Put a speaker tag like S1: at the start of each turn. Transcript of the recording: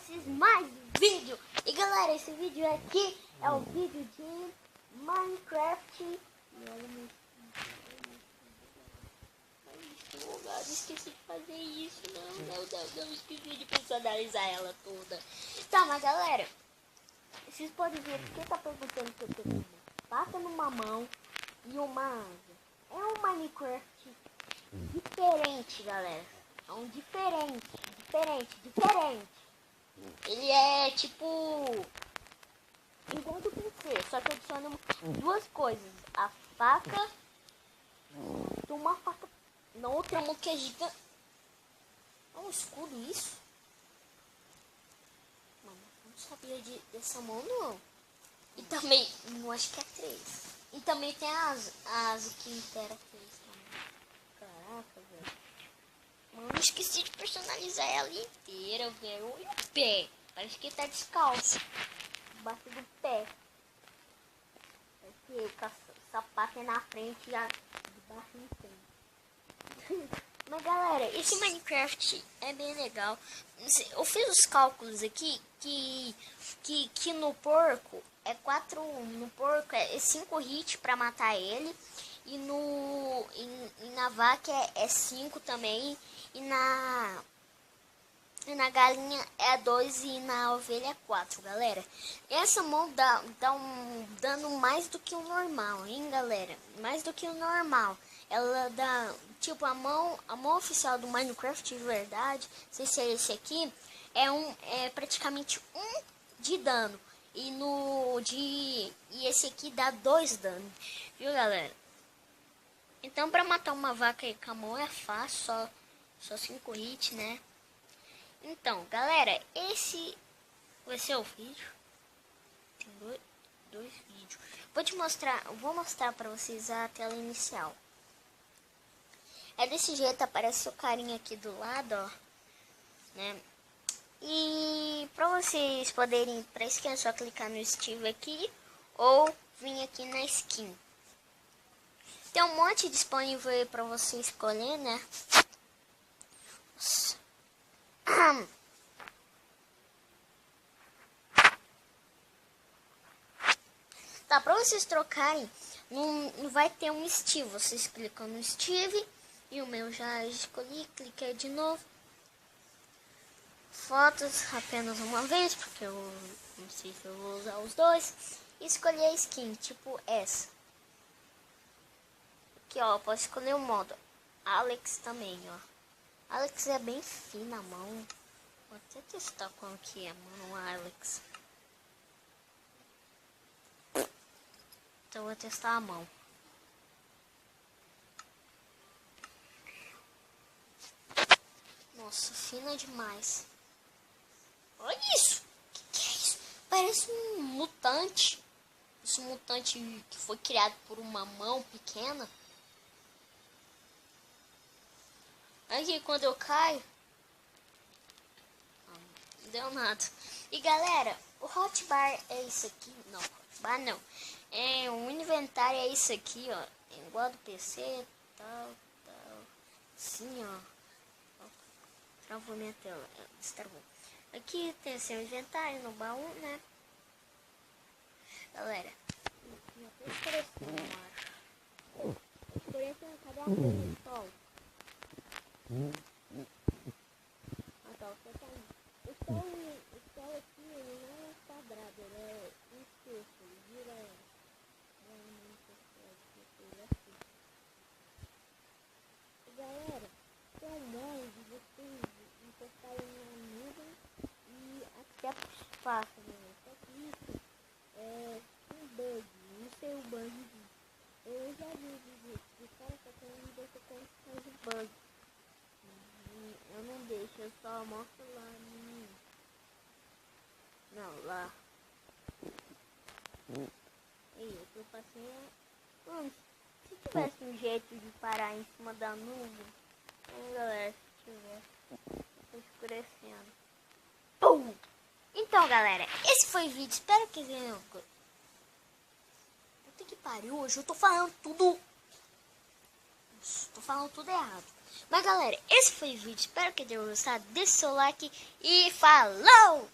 S1: vocês mais um vídeo. E galera, esse vídeo aqui é o vídeo de Minecraft. E olha meu... esqueci de fazer isso. Não, esqueci de personalizar ela toda. Tá, mas galera, vocês podem ver que tá perguntando que eu tenho uma pata numa mão e uma asa. É um Minecraft diferente, galera. É um diferente. Ele é tipo igual do PC, só que adiciona duas coisas. A faca, uma faca na outra mão que é gigante. É um escudo isso? Mano, eu não sabia dessa mão não. E também, eu acho que é 3. E também tem a asa que inteira 3 também. Caraca, velho. Mano, esqueci de personalizar ela inteira, velho. E o pé? Parece que tá descalço. Embaixo do pé. Aqui, o sapato é na frente e debaixo não tem. Mas galera, esse Minecraft é bem legal. Eu fiz os cálculos aqui que no porco é 4. No porco é 5 hits pra matar ele. E na vaca é 5 também. E na galinha é 2 e na ovelha é 4, galera. Essa mão dá um dano mais do que o normal, hein, galera? Mais do que o normal. Ela dá, tipo, a mão oficial do Minecraft de verdade, sem ser esse aqui, é praticamente 1 de dano. E esse aqui dá 2 dano. Viu, galera? Então, pra matar uma vaca aí com a mão é fácil, só 5 hits, né? Então, galera, esse vai ser o vídeo. Tem dois vídeos. Vou mostrar pra vocês a tela inicial. É desse jeito, aparece o carinha aqui do lado, ó, né? E pra vocês poderem ir pra skin, é só clicar no Steve aqui ou vir aqui na skin. Tem um monte disponível aí pra você escolher, né? Nossa. Tá, pra vocês trocarem, não vai ter um Steve. Vocês clicam no Steve e o meu já escolhi, cliquei de novo. Fotos apenas uma vez, porque eu não sei se eu vou usar os dois. E escolhi a skin, tipo essa. Aqui, ó, posso escolher o modo Alex também, ó. Alex é bem fina a mão. Vou até testar como que é, mano, Alex. Então vou testar a mão. Nossa, fina demais. Olha isso! Que é isso? Parece um mutante. Esse mutante que foi criado por uma mão pequena. Aqui quando eu caio, não deu nada. E galera, o hotbar é isso aqui. Não, hotbar não. É um inventário, é isso aqui, ó. É igual do PC, tal. Assim, ó. Travou minha tela. Destravou. Aqui tem seu inventário no baú, né? Galera, eu tô escurecendo, eu acho. Escurecendo, cadê a cor do sol? Ah, tá, o sol aqui, ele não é quadrado, ele é um terço, ele vira assim. E galera, tem um modo de vocês encostarem na nuvem e até pro espaço, né? Só que isso é um bug, não sei o bug disso. Eu já vi o vídeo de cara só que eu não deixo como faz o bug. Eu não deixo, eu só mostro lá no... Não, lá. Aí, eu tô passando... Mano, se tivesse um jeito de parar em cima da nuvem... galera, se tiver... Tô escurecendo. Pum! Então, galera, esse foi o vídeo. Espero que tenham... Puta que pariu, hoje eu tô falando tudo... Nossa, tô falando tudo errado. Mas galera, esse foi o vídeo, espero que tenham gostado, deixe seu like e falou!